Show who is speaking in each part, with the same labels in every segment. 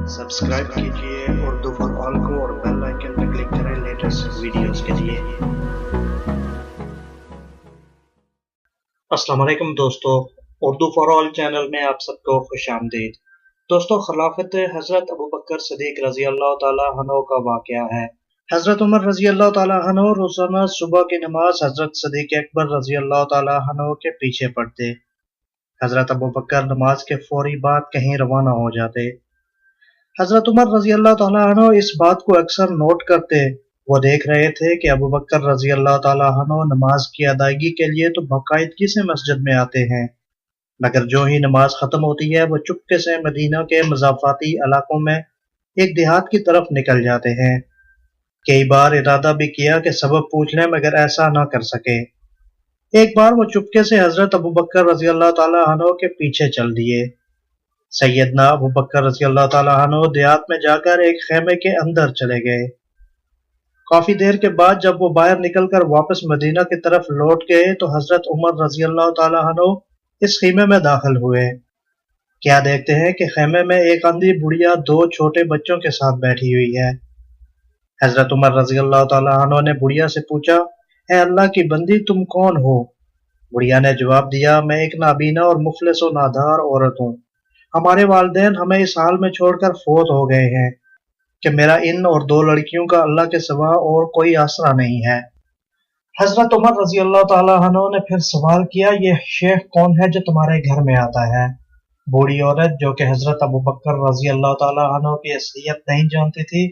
Speaker 1: Subscribe कीजिए Urdu for all को और बेल आइकन पर क्लिक करें लेटेस्ट वीडियोस के लिए। अस्सलाम वालेकुम दोस्तों, उर्दू फॉर ऑल चैनल में आप सबको खुशामदीद। दोस्तों, खिलाफत हज़रत अबू बकर सिद्दीक़ रज़ी अल्लाह ताला अन्हु का वाक़या है। हज़रत उमर रज़ी अल्लाह ताला अन्हु रोज़ाना सुबह की नमाज हज़रत सिद्दीक़ अकबर रज़ी अल्लाह ताला अन्हु के पीछे पढ़ते। हज़रत अबू बकर नमाज के फौरी बाद कहीं रवाना हो जाते। हज़रत उमर रज़ी अल्लाह ताला अन्हु इस बात को अक्सर नोट करते। वो देख रहे थे कि अबू बकर रज़ी अल्लाह ताला अन्हु नमाज की अदायगी के लिए तो बाकायदगी से मस्जिद में आते हैं, मगर जो ही नमाज ख़त्म होती है वो चुपके से मदीना के मज़ाफ़ाती इलाकों में एक देहात की तरफ निकल जाते हैं। कई बार इरादा भी किया कि सबब पूछ लें, मगर ऐसा ना कर सके। एक बार वो चुपके से हज़रत अबू बकर रज़ी अल्लाह ताला अन्हु के पीछे चल दिए। सैयदना अबू बकर रज़ी अल्लाह ताला अन्हु देहात में जाकर एक खेमे के अंदर चले गए। काफी देर के बाद जब वो बाहर निकलकर वापस मदीना की तरफ लौट गए तो हज़रत उमर रज़ी अल्लाह ताला अन्हु इस खेमे में दाखिल हुए। क्या देखते हैं कि खेमे में एक अंधी बुढ़िया दो छोटे बच्चों के साथ बैठी हुई है। हज़रत उमर रज़ी अल्लाह ताला अन्हु ने बुढ़िया से पूछा, ए अल्लाह की बंदी, तुम कौन हो? बुढ़िया ने जवाब दिया, मैं एक नाबीना और मुफलिस और नादार औरत हूँ। हमारे वालिदैन हमें इस हाल में छोड़कर फोत हो गए हैं कि मेरा इन और दो लड़कियों का अल्लाह के सिवा और कोई आसरा नहीं है। हज़रत उमर रज़ी अल्लाह ताला अन्हु ने फिर सवाल किया, ये शेख कौन है जो तुम्हारे घर में आता है? बूढ़ी औरत, जो कि हज़रत अबू बकर रज़ी अल्लाह ताला अन्हु की असलियत नहीं जानती थी,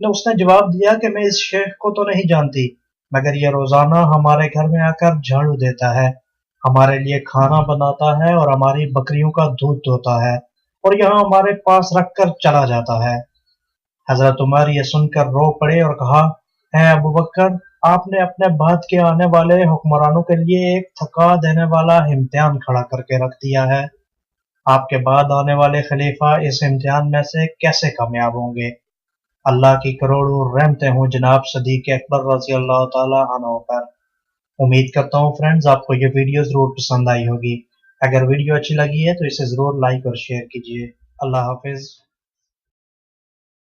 Speaker 1: ने उसने जवाब दिया कि मैं इस शेख को तो नहीं जानती, मगर ये रोजाना हमारे घर में आकर झाड़ू देता है, हमारे लिए खाना बनाता है और हमारी बकरियों का दूध धोता है और यहाँ हमारे पास रखकर चला जाता है। हजरत उमर ये सुनकर रो पड़े और कहा, है अबू बकर, आपने अपने बाद के आने वाले हुक्मरानों के लिए एक थका देने वाला इम्तिहान खड़ा करके रख दिया है। आपके बाद आने वाले खलीफा इस इम्तिहान में से कैसे कामयाब होंगे? अल्लाह की करोड़ों रहमतें हों जनाब सिद्दीक़ अकबर रज़ी अल्लाह ताला अन्हु पर। उम्मीद करता हूँ फ्रेंड्स आपको ये वीडियो ज़रूर पसंद आई होगी। अगर वीडियो अच्छी लगी है तो इसे ज़रूर लाइक और शेयर कीजिए। अल्लाह हाफिज़।